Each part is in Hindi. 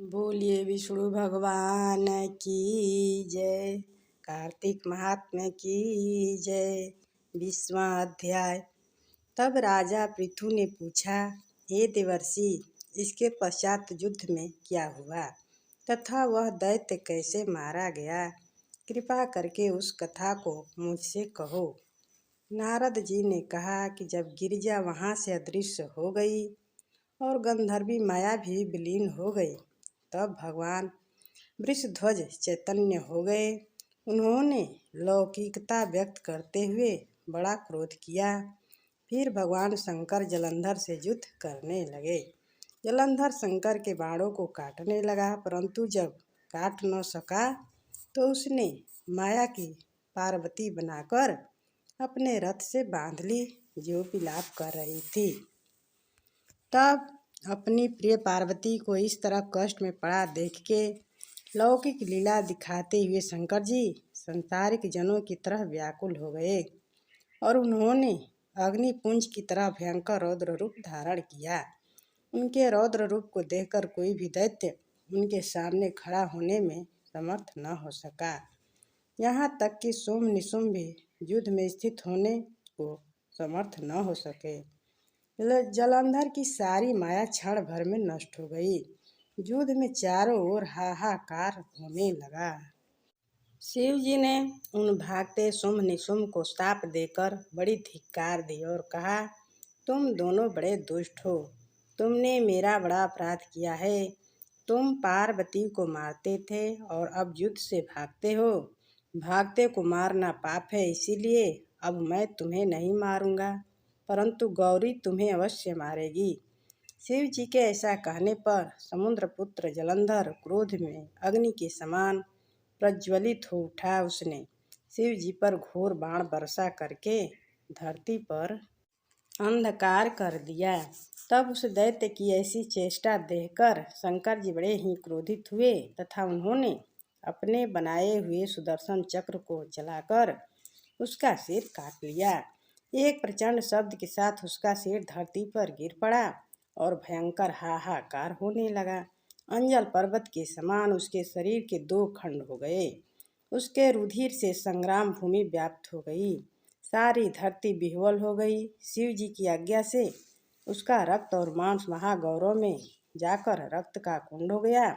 बोलिए विष्णु भगवान की जय। कार्तिक महात्म्य की जय। 20वां अध्याय। तब राजा पृथु ने पूछा, हे देवर्षि, इसके पश्चात युद्ध में क्या हुआ तथा वह दैत्य कैसे मारा गया? कृपा करके उस कथा को मुझसे कहो। नारद जी ने कहा कि जब गिरिजा वहाँ से अदृश्य हो गई और गंधर्वी माया भी विलीन हो गई, तब भगवान वृषध्वज चैतन्य हो गए। उन्होंने लौकिकता व्यक्त करते हुए बड़ा क्रोध किया। फिर भगवान शंकर जलंधर से युद्ध करने लगे। जलंधर शंकर के बाणों को काटने लगा, परंतु जब काट न सका तो उसने माया की पार्वती बनाकर अपने रथ से बांध ली, जो विलाप कर रही थी। तब अपनी प्रिय पार्वती को इस तरह कष्ट में पड़ा देख के लौकिक लीला दिखाते हुए शंकर जी संसारिक जनों की तरह व्याकुल हो गए और उन्होंने अग्निपुंज की तरह भयंकर रौद्र रूप धारण किया। उनके रौद्र रूप को देखकर कोई भी दैत्य उनके सामने खड़ा होने में समर्थ न हो सका। यहाँ तक कि शुंभ निशुंभ भी युद्ध में स्थित होने को समर्थ न हो सके। जलंधर की सारी माया क्षण भर में नष्ट हो गई। युद्ध में चारों ओर हाहाकार होने लगा। शिव जी ने उन भागते शुंभ निशुंभ को शाप देकर बड़ी धिक्कार दी और कहा, तुम दोनों बड़े दुष्ट हो। तुमने मेरा बड़ा अपराध किया है। तुम पार्वती को मारते थे और अब युद्ध से भागते हो। भागते को मारना पाप है, इसीलिए अब मैं तुम्हें नहीं मारूंगा, परंतु गौरी तुम्हें अवश्य मारेगी। शिव जी के ऐसा कहने पर समुद्र पुत्र जलंधर क्रोध में अग्नि के समान प्रज्वलित हो उठा। उसने शिव जी पर घोर बाण वर्षा करके धरती पर अंधकार कर दिया। तब उस दैत्य की ऐसी चेष्टा देखकर शंकर जी बड़े ही क्रोधित हुए तथा उन्होंने अपने बनाए हुए सुदर्शन चक्र को चलाकर उसका सिर काट लिया। एक प्रचंड शब्द के साथ उसका सिर धरती पर गिर पड़ा और भयंकर हाहाकार होने लगा। अंजल पर्वत के समान उसके शरीर के 2 खंड हो गए। उसके रुधिर से संग्राम भूमि व्याप्त हो गई। सारी धरती विह्वल हो गई। शिव जी की आज्ञा से उसका रक्त और मांस महागौरव में जाकर रक्त का कुंड हो गया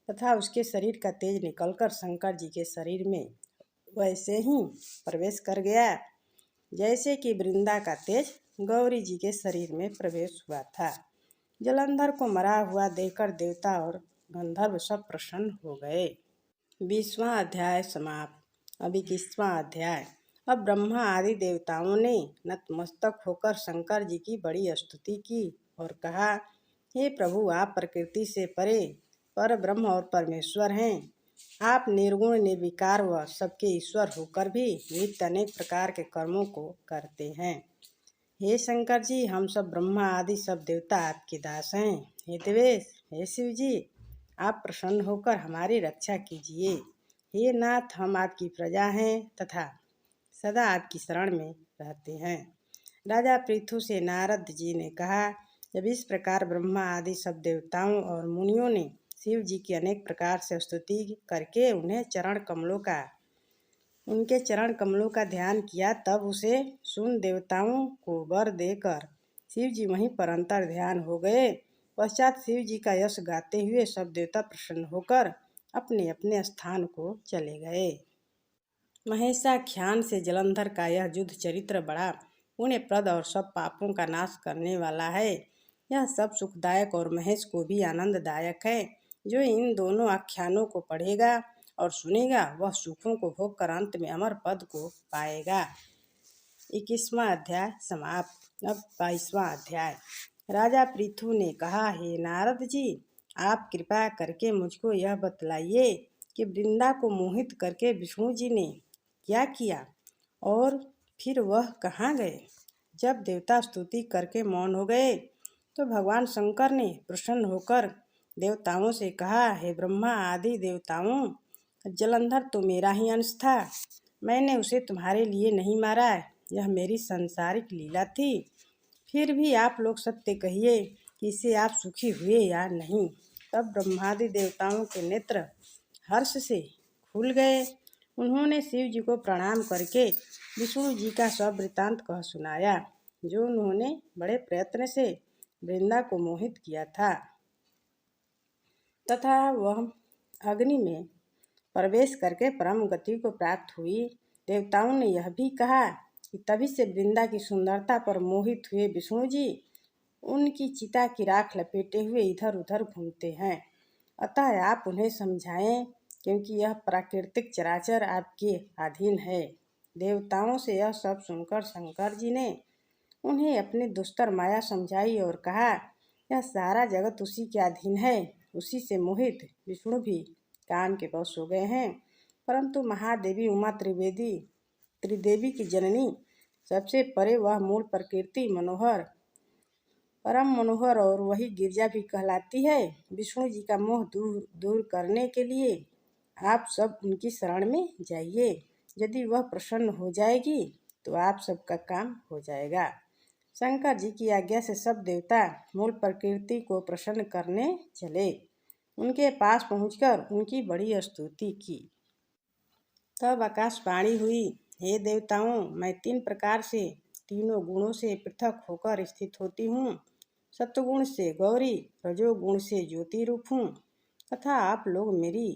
तथा उसके शरीर का तेज निकलकर शंकर जी के शरीर में वैसे ही प्रवेश कर गया जैसे कि वृंदा का तेज गौरी जी के शरीर में प्रवेश हुआ था। जलंधर को मरा हुआ देखकर देवता और गंधर्व सब प्रसन्न हो गए। 20वां अध्याय समाप्त। अब 21वां अध्याय। अब ब्रह्मा आदि देवताओं ने नतमस्तक होकर शंकर जी की बड़ी स्तुति की और कहा, हे प्रभु, आप प्रकृति से परे पर ब्रह्म और परमेश्वर हैं। आप निर्गुण निर्विकार व सबके ईश्वर होकर भी नित्य अनेक प्रकार के कर्मों को करते हैं। हे शंकर जी, हम सब ब्रह्मा आदि सब देवता आपके दास हैं। हे देवेश, हे शिव जी, आप प्रसन्न होकर हमारी रक्षा कीजिए। हे नाथ, हम आपकी प्रजा हैं तथा सदा आपकी शरण में रहते हैं। राजा पृथु से नारद जी ने कहा, जब इस प्रकार ब्रह्मा आदि सब देवताओं और मुनियों ने शिव जी की अनेक प्रकार से स्तुति करके उनके चरण कमलों का ध्यान किया, तब उसे सुन देवताओं को वर देकर शिव जी वहीं पर अंतर ध्यान हो गए। पश्चात शिव जी का यश गाते हुए सब देवता प्रसन्न होकर अपने अपने स्थान को चले गए। महेशाख्यान से जलंधर का यह युद्ध चरित्र बड़ा पुण्यप्रद और सब पापों का नाश करने वाला है। यह सब सुखदायक और महेश को भी आनंददायक है। जो इन दोनों आख्यानों को पढ़ेगा और सुनेगा, वह सुखों को भोग कर अंत में अमर पद को पाएगा। 21वां अध्याय समाप्त। अब 22वां अध्याय। राजा पृथु ने कहा, हे नारद जी, आप कृपा करके मुझको यह बतलाइए कि वृंदा को मोहित करके विष्णु जी ने क्या किया और फिर वह कहाँ गए। जब देवता स्तुति करके मौन हो गए तो भगवान शंकर ने प्रसन्न होकर देवताओं से कहा, हे ब्रह्मा आदि देवताओं, जलंधर तो मेरा ही अंश था। मैंने उसे तुम्हारे लिए नहीं मारा, यह मेरी संसारिक लीला थी। फिर भी आप लोग सत्य कहिए कि इससे आप सुखी हुए या नहीं। तब ब्रह्मादि देवताओं के नेत्र हर्ष से खुल गए। उन्होंने शिव जी को प्रणाम करके विष्णु जी का सब वृत्तांत कह सुनाया, जो उन्होंने बड़े प्रयत्न से वृंदा को मोहित किया था तथा वह अग्नि में प्रवेश करके परम गति को प्राप्त हुई। देवताओं ने यह भी कहा कि तभी से वृंदा की सुंदरता पर मोहित हुए विष्णु जी उनकी चिता की राख लपेटे हुए इधर उधर घूमते हैं। अतः आप उन्हें समझाएं, क्योंकि यह प्राकृतिक चराचर आपके अधीन है। देवताओं से यह सब सुनकर शंकर जी ने उन्हें अपनी दुस्तर माया समझाई और कहा, यह सारा जगत उसी के अधीन है। उसी से मोहित विष्णु भी काम के वश हो गए हैं, परंतु महादेवी उमा त्रिदेवी की जननी सबसे परे वह मूल प्रकृति मनोहर परम मनोहर और वही गिरजा भी कहलाती है। विष्णु जी का मोह दूर करने के लिए आप सब उनकी शरण में जाइए। यदि वह प्रसन्न हो जाएगी तो आप सबका काम हो जाएगा। शंकर जी की आज्ञा से सब देवता मूल प्रकृति को प्रसन्न करने चले। उनके पास पहुंचकर उनकी बड़ी स्तुति की। तब आकाशवाणी हुई, हे देवताओं, मैं 3 प्रकार से तीनों गुणों से पृथक होकर स्थित होती हूँ। सत्वगुण से गौरी, रजोगुण से ज्योति रूप हूँ तथा आप लोग मेरी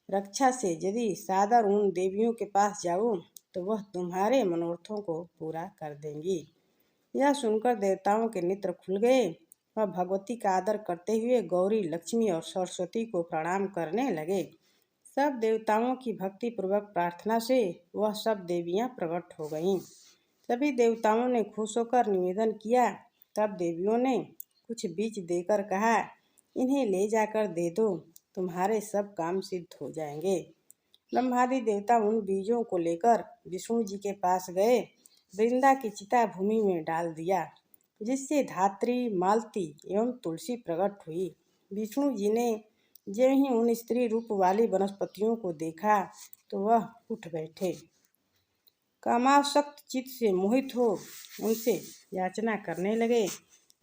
रक्षा से यदि सादर उन देवियों के पास जाओ तो वह तुम्हारे मनोरथों को पूरा कर देंगी। यह सुनकर देवताओं के नेत्र खुल गए। वह भगवती का आदर करते हुए गौरी, लक्ष्मी और सरस्वती को प्रणाम करने लगे। सब देवताओं की भक्ति पूर्वक प्रार्थना से वह सब देवियां प्रकट हो गईं। सभी देवताओं ने खुश होकर निवेदन किया। तब देवियों ने कुछ बीज देकर कहा, इन्हें ले जाकर दे दो, तुम्हारे सब काम सिद्ध हो जाएंगे। ब्रह्मादि देवता उन बीजों को लेकर विष्णु जी के पास गए। वृंदा की चिता भूमि में डाल दिया, जिससे धात्री, मालती एवं तुलसी प्रकट हुई। विष्णु जी ने जो ही उन स्त्री रूप वाली वनस्पतियों को देखा तो वह उठ बैठे। कामासक्त चित्त से मोहित हो उनसे याचना करने लगे।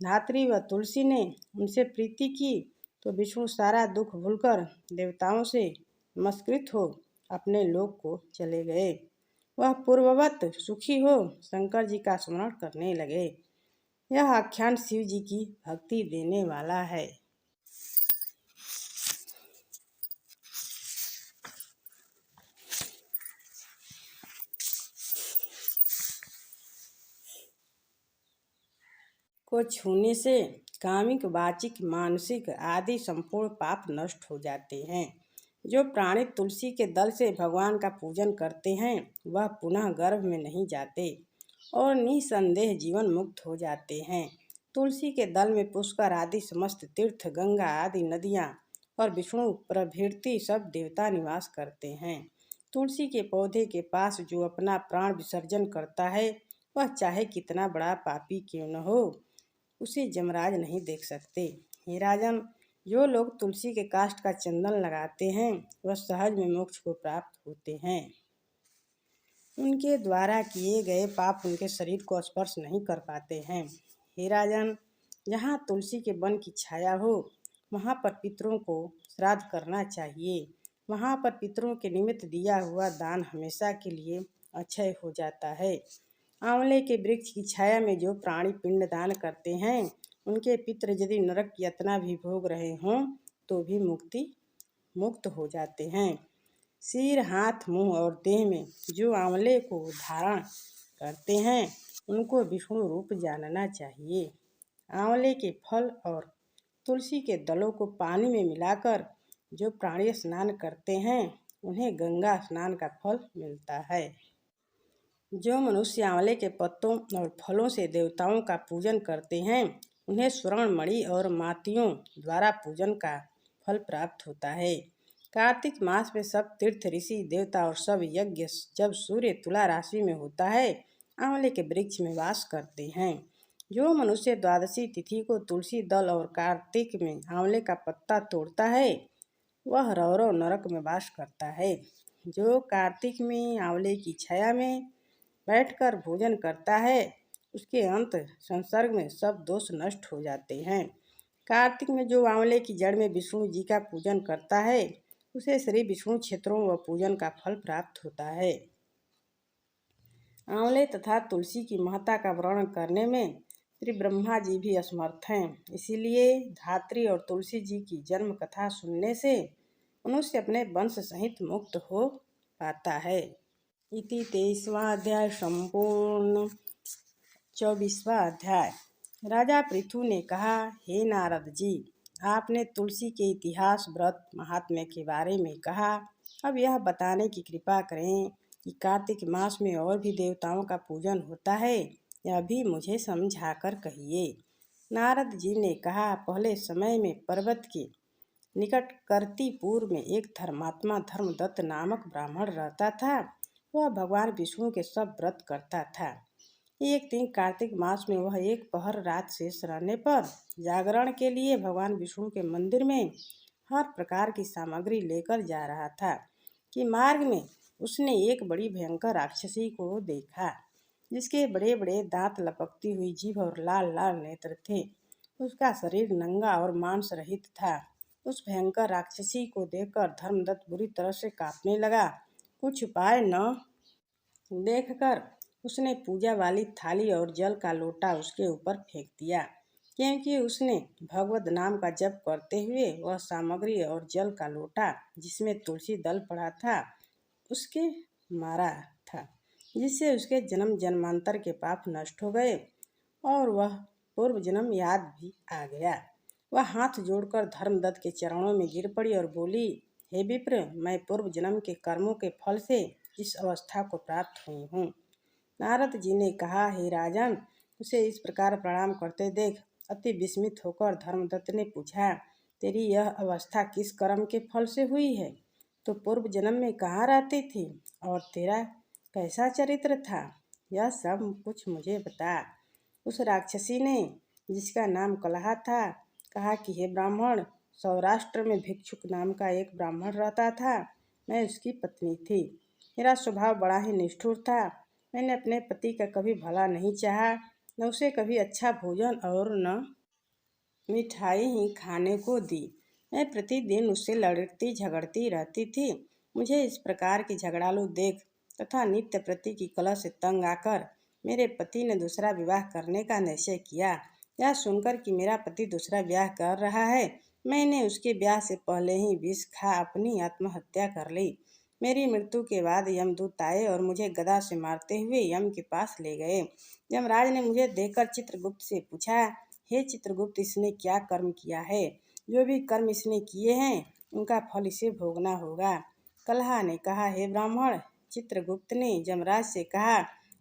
धात्री व तुलसी ने उनसे प्रीति की तो विष्णु सारा दुख भूलकर देवताओं से नमस्कृत हो अपने लोक को चले गए। वह पूर्ववत सुखी हो शंकर जी का स्मरण करने लगे। यह आख्यान शिव जी की भक्ति देने वाला है। को छूने से कामिक, वाचिक, मानसिक आदि संपूर्ण पाप नष्ट हो जाते हैं। जो प्राणी तुलसी के दल से भगवान का पूजन करते हैं वह पुनः गर्भ में नहीं जाते और निसंदेह जीवन मुक्त हो जाते हैं। तुलसी के दल में पुष्कर आदि समस्त तीर्थ, गंगा आदि नदियाँ और विष्णु प्रभृति सब देवता निवास करते हैं। तुलसी के पौधे के पास जो अपना प्राण विसर्जन करता है वह चाहे कितना बड़ा पापी क्यों न हो, उसे यमराज नहीं देख सकते। हे राजन, जो लोग तुलसी के काष्ठ का चंदन लगाते हैं वह सहज में मोक्ष को प्राप्त होते हैं। उनके द्वारा किए गए पाप उनके शरीर को स्पर्श नहीं कर पाते हैं। हे राजन, जहाँ तुलसी के वन की छाया हो वहाँ पर पितरों को श्राद्ध करना चाहिए। वहाँ पर पितरों के निमित्त दिया हुआ दान हमेशा के लिए अक्षय हो जाता है। आंवले के वृक्ष की छाया में जो प्राणी पिंड दान करते हैं उनके पितर यदि नरक की यातना भी भोग रहे हों तो भी मुक्त हो जाते हैं। सिर, हाथ, मुंह और देह में जो आंवले को धारण करते हैं उनको विष्णु रूप जानना चाहिए। आंवले के फल और तुलसी के दलों को पानी में मिलाकर जो प्राणी स्नान करते हैं उन्हें गंगा स्नान का फल मिलता है। जो मनुष्य आंवले के पत्तों और फलों से देवताओं का पूजन करते हैं उन्हें स्वर्ण मणि और मातियों द्वारा पूजन का फल प्राप्त होता है। कार्तिक मास में सब तीर्थ, ऋषि, देवता और सब यज्ञ जब सूर्य तुला राशि में होता है आंवले के वृक्ष में वास करते हैं। जो मनुष्य द्वादशी तिथि को तुलसी दल और कार्तिक में आंवले का पत्ता तोड़ता है वह रौरव नरक में वास करता है। जो कार्तिक में आंवले की छाया में बैठकर भोजन करता है उसके अंत संसर्ग में सब दोष नष्ट हो जाते हैं। कार्तिक में जो आंवले की जड़ में विष्णु जी का पूजन करता है उसे श्री विष्णु क्षेत्रों व पूजन का फल प्राप्त होता है। आंवले तथा तुलसी की महत्ता का वर्णन करने में श्री ब्रह्मा जी भी असमर्थ हैं। इसीलिए धात्री और तुलसी जी की जन्म कथा सुनने से मनुष्य अपने वंश सहित मुक्त हो पाता है। इति 23वां अध्याय संपूर्ण। 24वां अध्याय। राजा पृथु ने कहा, हे नारद जी, आपने तुलसी के इतिहास, व्रत, महात्म्य के बारे में कहा। अब यह बताने की कृपा करें कि कार्तिक मास में और भी देवताओं का पूजन होता है, यह भी मुझे समझाकर कहिए। नारद जी ने कहा, पहले समय में पर्वत के निकट कर्तिपुर में एक धर्मात्मा धर्मदत्त नामक ब्राह्मण रहता था। वह भगवान विष्णु के सब व्रत करता था। एक दिन कार्तिक मास में वह एक पहर रात शेष रहने पर जागरण के लिए भगवान विष्णु के मंदिर में हर प्रकार की सामग्री लेकर जा रहा था कि मार्ग में उसने एक बड़ी भयंकर राक्षसी को देखा, जिसके बड़े बड़े दांत, लपकती हुई जीभ और लाल लाल नेत्र थे। उसका शरीर नंगा और मांस रहित था। उस भयंकर राक्षसी को देखकर धर्मदत्त बुरी तरह से कांपने लगा। कुछ उपाय न देखकर उसने पूजा वाली थाली और जल का लोटा उसके ऊपर फेंक दिया, क्योंकि उसने भगवत नाम का जप करते हुए वह सामग्री और जल का लोटा जिसमें तुलसी दल पड़ा था उसके मारा था, जिससे उसके जन्म जन्मांतर के पाप नष्ट हो गए और वह पूर्व जन्म याद भी आ गया। वह हाथ जोड़कर धर्मदत्त के चरणों में गिर पड़ी और बोली, हे विप्र, मैं पूर्व जन्म के कर्मों के फल से इस अवस्था को प्राप्त हुई हूँ। नारद जी ने कहा, हे राजन, उसे इस प्रकार प्रणाम करते देख अति विस्मित होकर धर्मदत्त ने पूछा, तेरी यह अवस्था किस कर्म के फल से हुई है? तो पूर्व जन्म में कहाँ रहती थी और तेरा कैसा चरित्र था? यह सब कुछ मुझे बता। उस राक्षसी ने, जिसका नाम कलहा था, कहा कि हे ब्राह्मण, सौराष्ट्र में भिक्षुक नाम का एक ब्राह्मण रहता था। मैं उसकी पत्नी थी। मेरा स्वभाव बड़ा ही निष्ठुर था। मैंने अपने पति का कभी भला नहीं चाहा, न उसे कभी अच्छा भोजन और न मिठाई ही खाने को दी। मैं प्रतिदिन उससे लड़ती झगड़ती रहती थी। मुझे इस प्रकार की झगड़ालू देख तथा नित्य प्रति की कलह से तंग आकर मेरे पति ने दूसरा विवाह करने का निश्चय किया। यह सुनकर कि मेरा पति दूसरा ब्याह कर रहा है, मैंने उसके ब्याह से पहले ही विष खा अपनी आत्महत्या कर ली। मेरी मृत्यु के बाद यमदूत आए और मुझे गदा से मारते हुए यम के पास ले गए। यमराज ने मुझे देखकर चित्रगुप्त से पूछा, हे चित्रगुप्त, इसने क्या कर्म किया है? जो भी कर्म इसने किए हैं उनका फल इसे भोगना होगा। कलहा ने कहा, हे ब्राह्मण, चित्रगुप्त ने यमराज से कहा,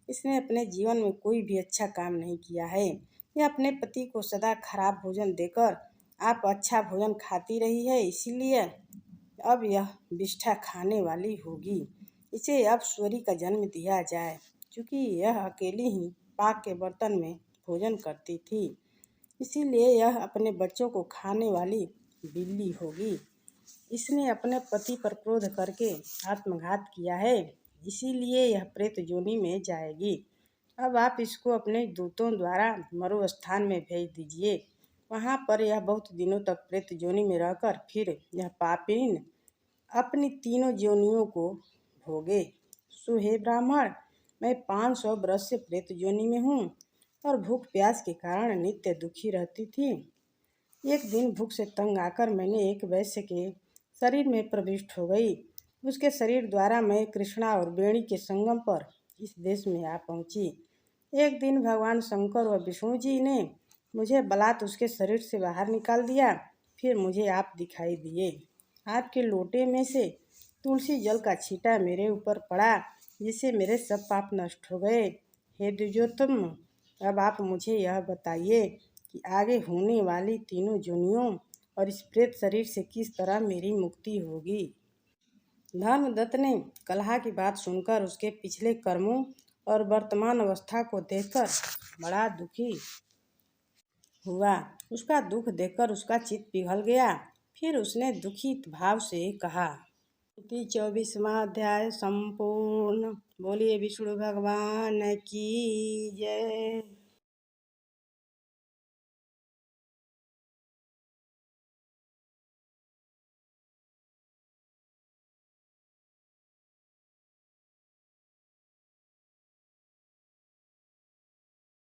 इसने अपने जीवन में कोई भी अच्छा काम नहीं किया है। यह अपने पति को सदा खराब भोजन देकर आप अच्छा भोजन खाती रही है, इसीलिए अब यह विष्ठा खाने वाली होगी। इसे अब सूरी का जन्म दिया जाए, क्योंकि यह अकेली ही पाक के बर्तन में भोजन करती थी, इसीलिए यह अपने बच्चों को खाने वाली बिल्ली होगी। इसने अपने पति पर क्रोध करके आत्मघात किया है, इसीलिए यह प्रेत योनि में जाएगी। अब आप इसको अपने दूतों द्वारा मरु स्थान में भेज दीजिए। वहाँ पर यह बहुत दिनों तक प्रेत योनि में रहकर फिर यह पापीन अपनी तीनों योनियों को भोगे। सो हे ब्राह्मण, मैं 500 वर्ष से प्रेत योनि में हूँ और भूख प्यास के कारण नित्य दुखी रहती थी। एक दिन भूख से तंग आकर मैंने एक वैश्य के शरीर में प्रविष्ट हो गई। उसके शरीर द्वारा मैं कृष्णा और वेणी के संगम पर इस देश में आ पहुँची। एक दिन भगवान शंकर और विष्णु जी ने मुझे बलात् उसके शरीर से बाहर निकाल दिया। फिर मुझे आप दिखाई दिए। आपके लोटे में से तुलसी जल का छींटा मेरे ऊपर पड़ा, जिससे मेरे सब पाप नष्ट हो गए। हे द्विजोत्तम, अब आप मुझे यह बताइए कि आगे होने वाली तीनों योनियों और इस प्रेत शरीर से किस तरह मेरी मुक्ति होगी। धर्मदत्त ने कलहा की बात सुनकर उसके पिछले कर्मों और वर्तमान अवस्था को देखकर बड़ा दुखी हुआ। उसका दुख देखकर उसका चित्त पिघल गया। फिर उसने दुखी भाव से कहा। 24वां अध्याय संपूर्ण। बोलिए विष्णु भगवान की जय।